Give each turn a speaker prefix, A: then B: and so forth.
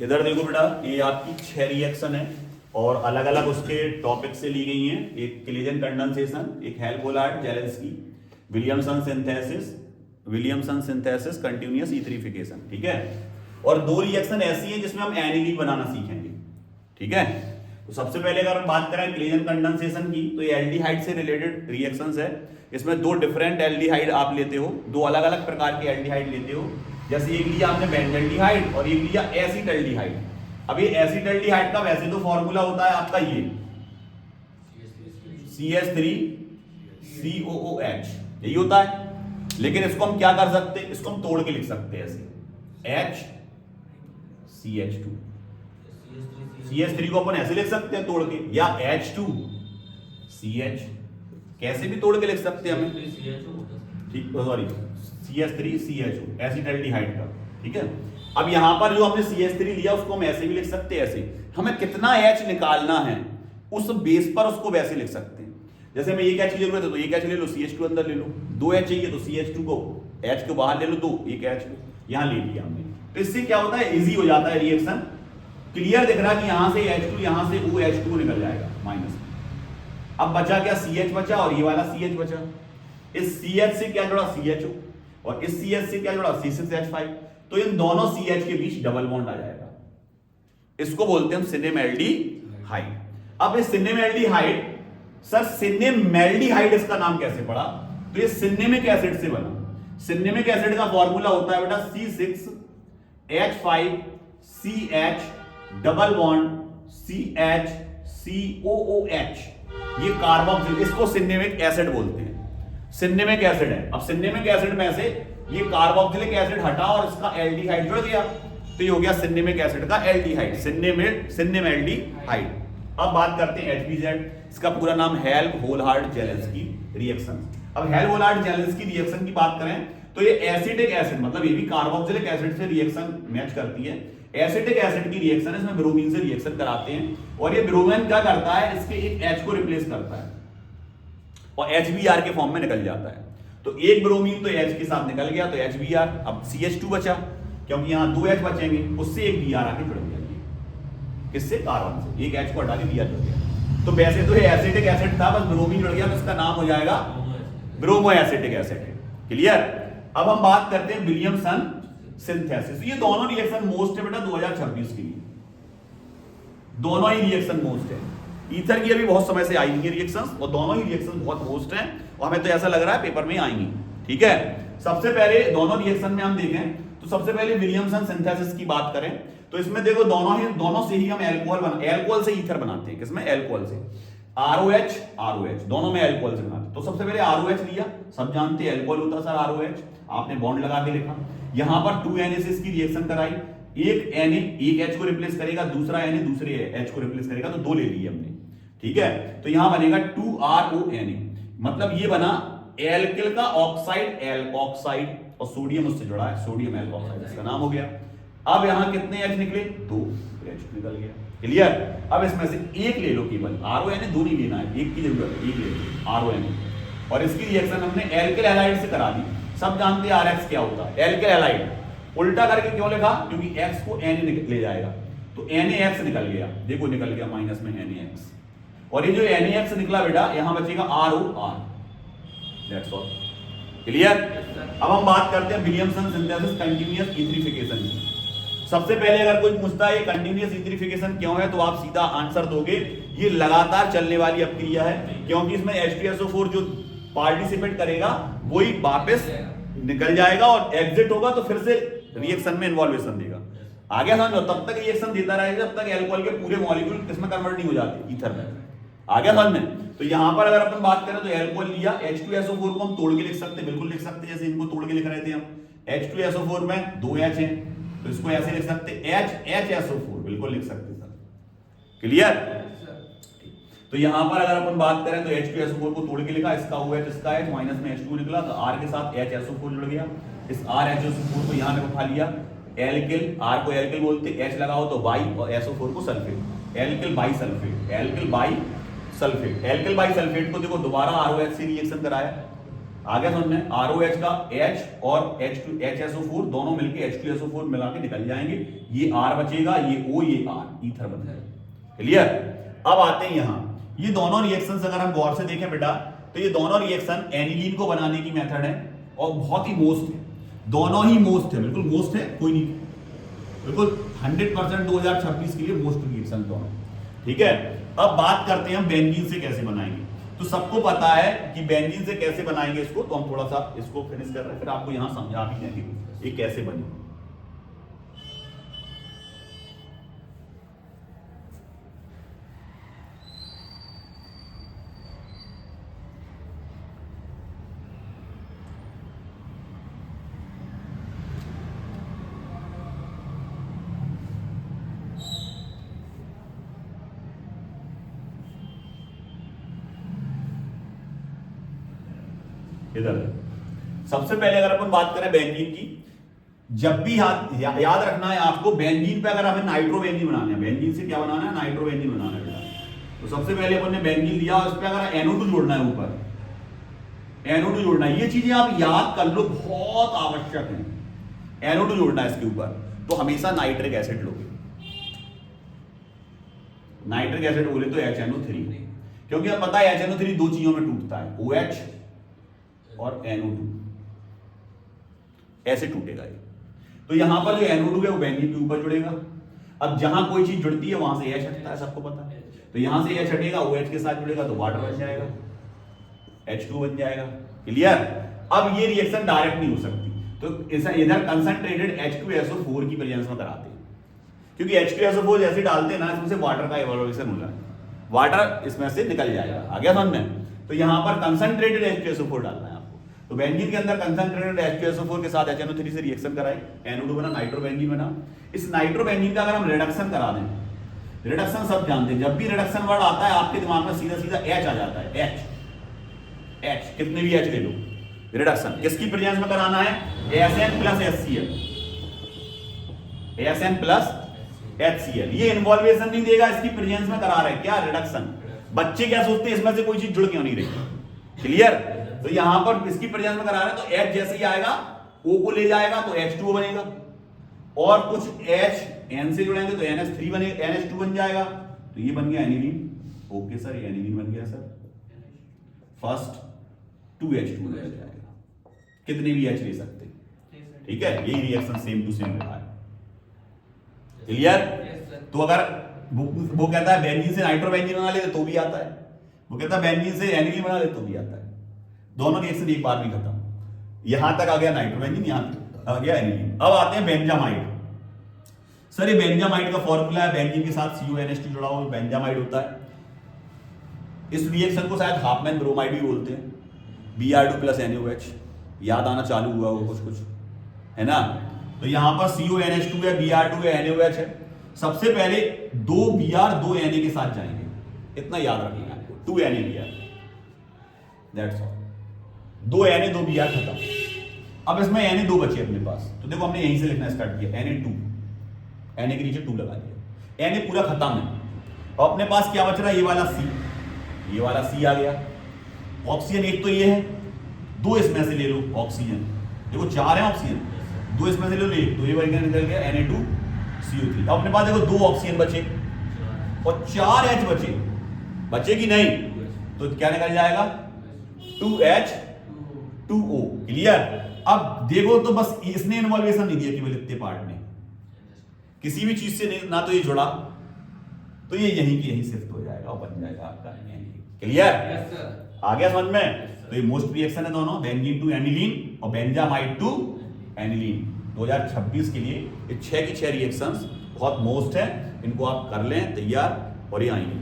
A: इधर देखो बेटा, ये आपकी 6 रिएक्शन है और अलग अलग उसके टॉपिक से ली गई हैं। एक क्लीजन कंडेंसेशन, एक हेल-गोलार्ड Zelinsky, Williamson synthesis, continuous etherification, ठीक है। और 2 रिएक्शन ऐसी हैं जिसमें हम एनिलीन बनाना सीखेंगे, ठीक है। तो सबसे पहले अगर हम बात करें क्लीजन कंडेंसेशन की, तो ये एल्डिहाइड से रिलेटेड रिएक्शंस है। इसमें 2 डिफरेंट एल्डिहाइड आप लेते हो, 2 अलग अलग प्रकार के एल्डिहाइड लेते हो। जैसे एक लिया आपने बेंजल्डिहाइड और एक लिया एसिटल्डिहाइड। अब ये एसिटल्डिहाइड का वैसे तो फॉर्मूला होता है आपका ये CH3COOH, यही होता है। लेकिन इसको हम क्या कर सकते हैं, इसको हम तोड़ के लिख सकते हैं ऐसे HCH2। CH3 को अपन ऐसे लिख सकते हैं तोड़ के, या H2CH कैसे भी तोड़ के लिख सकते हैं हमें, ठीक, सॉरी CH3CHO एसिटल्डिहाइड का, ठीक है। अब यहां पर जो हमने CH3 लिया उसको हम ऐसे भी लिख सकते हैं, ऐसे हमें कितना H निकालना है उस बेस पर उसको वैसे लिख सकते हैं। जैसे हमें एक H की जरूरत है तो एक H ले लो, CH2 अंदर ले लो। 2 H चाहिए तो CH2 को H को बाहर ले लो, 2 एक H को यहां ले लिया हमने। तो इससे क्या होता है, इजी हो जाता है रिएक्शन। क्लियर दिख रहा है कि यहां से H2 यहां से OH2 निकल जाएगा माइनस। अब बचा क्या, CH बचा और ये वाला CH बचा। इस CH से क्या जुड़ा, CHO, और इस CH से क्या जुड़ा, C6H5। तो इन दोनों CH के बीच डबल बॉन्ड आ जाएगा, इसको बोलते हैं हम सिनेमैल्डिहाइड। अब इस सिनेमैल्डिहाइड, सर सिनेमैल्डिहाइड इसका नाम कैसे पड़ा, तो ये सिनेमिक एसिड से बना। सिनेमिक एसिड का फॉर्मूला होता है बेटा C6H5CH डबल बॉन्ड CHCOOH, ये कार्बोक्सिल, इसको सिनेमिक एसिड बोलते हैं। सिनेमिक एसिड है। अब सिनेमिक एसिड में से ये कार्बोक्सिलिक एसिड हटा और इसका एल्डिहाइड जुड़ गया, तो ये हो गया सिनेमिक एसिड का एल्डिहाइड, सिनेमैल्डिहाइड। अब बात करते हैं HBZ। इसका पूरा नाम हेल-गोलार्ड जेलेंस्की रिएक्शन। अब हेल-गोलार्ड जेलेंस्की रिएक्शन की बात करें तो ये एसिटिक एसिड, मतलब ये भी कार्बोक्सिलिक एसिड से रिएक्शन मैच करती है। एसिटिक एसिड की रिएक्शन है, इसमें ब्रोमीन से रिएक्शन कराते हैं और ये ब्रोमीन क्या करता है, इसके एक H को रिप्लेस करता है और HBr के फॉर्म में निकल जाता है। तो एक ब्रोमीन तो H के साथ निकल गया तो HBr। अब CH2 बचा, क्योंकि यहां 2 H बचेंगे, उससे एक Br आके जुड़ गया। किससे, कार्बन से। एक H को हटा के Br जुड़ गया। तो वैसे तो ये एसिटिक एसिड था, बस ब्रोमीन जुड़ गया तो इसका नाम हो जाएगा ब्रोमो एसिटिक एसिड। क्लियर। अब हम बात करते हैं विलियमसन सिंथेसिस। ये दोनों रिएक्शन मोस्ट है बेटा 2026 के लिए, दोनों ही रिएक्शन मोस्ट है। ईथर की अभी बहुत समय से आई नहीं है रिएक्शंस, और दोनों ही रिएक्शन बहुत मोस्ट हैं और हमें तो ऐसा लग रहा है पेपर में आएंगी, ठीक है। सबसे पहले दोनों रिएक्शन में हम देखें तो सबसे पहले विलियमसन सिंथेसिस की बात करें तो इसमें देखो दोनों से ही हम एल्कोहल से ईथर बनाते हैं। किसमें, एल्कोहल से। ROH दोनों में एल्कोहल से बनाते हैं। तो सबसे पहले ROH लिया, सब जानते हैं एल्कोहल होता है सर ROH, आपने बॉन्ड लगा के लिखा। यहां पर 2 Na से इसकी रिएक्शन कराई, एक Na एक H को रिप्लेस करेगा, दूसरा Na दूसरे H को रिप्लेस करेगा, तो 2 ले लिए हमने, ठीक है। तो यहां बनेगा 2RONA, मतलब ये बना एल्किल का ऑक्साइड, एल्कोक्साइड, और सोडियम उससे जुड़ा है, सोडियम एल्कोक्साइड इसका नाम हो गया। अब यहां कितने H निकले, 2 H निकल गया। क्लियर। अब इसमें से एक ले लो केवल, RONA 2 नहीं लेना है, एक की जरूरत है, एक ले लो RONA। और इसकी रिएक्शन हमने एल्किल हैलाइड से करा दी। सब जानते हैं RX क्या होता है, एल्किल हैलाइड। उल्टा करके क्यों लिखा, क्योंकि X को Na ले जाएगा, तो NaX निकल गया, देखो निकल गया माइनस में NaX। और ये जो NaX निकला बेटा, यहां बचेगा ROR। That's all. क्लियर। अब हम बात करते हैं विलियमसन सिंथेसिस कंटीन्यूअस ईथरिफिकेशन की। सबसे पहले अगर कोई पूछता है ये कंटीन्यूअस ईथरिफिकेशन क्यों है, तो आप सीधा आंसर दोगे ये लगातार चलने वाली अपक्रिया है, क्योंकि इसमें H2SO4 जो पार्टिसिपेट करेगा वही वापस निकल जाएगा और एग्जिट होगा, तो फिर से रिएक्शन में इन्वॉल्वेशन देगा। आगे समझो, तब तक रिएक्शन देता रहेगा जब तक अल्कोहल के पूरे मॉलिक्यूल किसमें कन्वर्ट नहीं हो जाते, ईथर में। आगे समझ में। तो यहां पर अगर अपन बात करें तो अल्कोहल लिया, H2SO4 को हम तोड़ के लिख सकते हैं, बिल्कुल लिख सकते हैं, जैसे इनको तोड़ के लिख रहे थे हम। H2SO4 में 2 H है, तो इसको ऐसे लिख सकते हैं HHSO4, बिल्कुल लिख सकते हैं सर। क्लियर। तो यहां पर अगर अपन बात करें तो H2SO4 को तोड़ के लिखा, इसका OH इसका H, माइनस में H2 निकला, तो R के साथ HSO4 जुड़ गया। इस RHSO4 को यहां पे उठा लिया, एल्किल, R को एल्किल बोलते, H लगाओ तो बाई और SO4 को sulphate, alkyl by sulphate, alkyl by sulphate. Alkyl by sulphate को देखो दोबारा ROH से रिएक्शन कराया, आगे सुनने, ROH का H और HSO4 दोनों मिलके H2SO4 मिला के निकल जाएंगे, ये R बचेगा, ये O, ये R, ईथर बन जाएगा। क्लियर? अब आते हैं यहां, ये दोनों रिएक्शंस अगर हम गौर से देखें बेटा, तो ये दोनों रिएक्शन एनिलीन को बनाने की मेथड है और बहुत ही मोस्ट है, दोनों ही मोस्ट है, बिल्कुल मोस्ट है, कोई नहीं, बिल्कुल 100% 2026 के लिए मोस्ट रिएक्शन दोनों। ठीक है, अब बात करते हैं हम बेंजीन से कैसे बनाएंगे। तो सबको पता है कि बेंजीन से कैसे बनाएंगे इसको, तो हम थोड़ा सा इसको फिनिश कर रहे हैं, फिर आपको यहां समझा भी देंगे ये कैसे बने। इधर सबसे पहले अगर अपन बात करें बेंजीन की, जब भी याद रखना है आपको, बेंजीन पे अगर हमें नाइट्रोबेंजीन बनाना है, बेंजीन से क्या बनाना है, नाइट्रोबेंजीन बनाना है। तो सबसे पहले अपन ने बेंजीन लिया और इस पे अगर NO2 जोड़ना है, ऊपर NO2 जोड़ना है, ये चीजें आप याद कर लो, बहुत आवश्यक है। NO2 जोड़ना है इसके ऊपर, तो हमेशा नाइट्रिक एसिड लोगे, नाइट्रिक एसिड बोले तो HNO3, क्योंकि अब पता है HNO3 दो चीजों में टूटता है, OH और NO2, ऐसे टूटेगा ये। तो यहां पर जो NO2 है वो बेंजीन के ऊपर जुड़ेगा। अब जहां कोई चीज जुड़ती है वहां से H हटता है, सबको पता है, तो यहां से H हटेगा, OH के साथ जुड़ेगा तो वाटर बन जाएगा, H2 बन जाएगा। क्लियर? अब ये रिएक्शन डायरेक्ट नहीं हो सकती, तो इधर कंसंट्रेटेड H2SO4 की प्रेजेंस में कराते हैं, क्योंकि H2SO4 जैसे डालते हैं ना, इसमें से वाटर का इवोल्यूशन हो रहा है, वाटर इसमें से निकल जाएगा। आ गया समझ में? तो यहां पर कंसंट्रेटेड H2SO4 डालना है आपको। तो बेंजीन के अंदर कंसंट्रेटेड H2SO4 के साथ HNO3 से रिएक्शन कराए, NO2 बना, नाइट्रोबेंजीन बना। इस नाइट्रोबेंजीन का अगर हम रिडक्शन करा दें, रिडक्शन सब जानते हैं, जब भी रिडक्शन वर्ड आता है आपके दिमाग में सीधा सीधा H आ जाता है, H, कितने भी H ले लो। रिडक्शन किसकी प्रेजेंस में कराना है? SN plus HCl, SN plus HCl। ये इन्वॉल्वेशन नहीं देगा, इसकी प्रेजेंस में करा रहे हैं क्या? रिडक्शन। बच्चे क्या सोचते हैं, इसमें से कोई चीज जुड़ क्यों नहीं रही? क्लियर? तो यहां पर इसकी प्रेजेंस में करा रहे हैं, तो H जैसे ही आएगा O को ले जाएगा तो H2O बनेगा, और कुछ H N से जुड़ेंगे तो NH3 बनेगा, NH2 बन जाएगा, तो ये बन गया एनिलीन। ओके सर, ये एनिलीन बन गया सर। फर्स्ट 2H2 बन जाएगा, कितने भी H ले सकते हैं। ठीक है, यही रिएक्शन सेम टू सेम रहा है। क्लियर? तो अगर वो कहता है बेंजीन से नाइट्रोबेंजीन बना ले तो भी आता है, वो कहता है बेंजीन से एनिलीन बना ले तो भी आता है, दोनों रिएक्शन एक बार में खत्म। यहां तक आ गया नाइट्रोबेंजीन, यहां तक आ गया एनिलीन। अब आते हैं बेंजामाइड। सर ये बेंजामाइड का फॉर्मूला है, बेंजीन के साथ CuNH2 जुड़ा हुआ बेंजामाइड होता है। इस रिएक्शन को शायद हाफमैन ब्रोमाइड भी बोलते हैं, Br2 प्लस NaOH, याद आना चालू हुआ वो कुछ है ना। तो यहां पर CuNH2 है, Br2 है, NaOH है। सबसे पहले 2 Br 2 Na के साथ जाएंगे, इतना याद रखना है आपको, 2 NaBr, that's all. 2 Na 2 Br खत्म। अब इसमें Na 2 बचे अपने पास, तो देखो हमने यहीं से लिखना स्टार्ट किया, Na2, Na के नीचे 2 लगा दिया, Na पूरा खत्म है। और अपने पास क्या बच रहा है? ये वाला C, ये वाला C आ गया। ऑक्सीजन एक तो ये है, 2 इसमें से ले लो ऑक्सीजन, देखो 4 है ऑक्सीजन, 2 इसमें से ले लो, एक तो ये बन गया, निकल गया Na2CO3। अब अपने पास देखो 2 ऑक्सीजन बचे और 4 H बचे कि नहीं? तो क्या निकल जाएगा? 2H2O। क्लियर? अब देखो तो बस इसने इन्वॉल्वेशन नहीं दिया केवल इतने पार्ट में, किसी भी चीज से ना तो ये जुड़ा, तो ये यहीं की यहीं शिफ्ट हो जाएगा और बन जाएगा आपका एनिलीन। क्लियर? आ गया समझ में? तो ये मोस्ट रिएक्शन है दोनों, बेंजीन टू एनिलीन और बेंजामाइड टू एनिलीन। 2026 के लिए ये 6 की 6 रिएक्शंस बहुत मोस्ट है, इनको आप कर लें तैयार और ये आएंगे।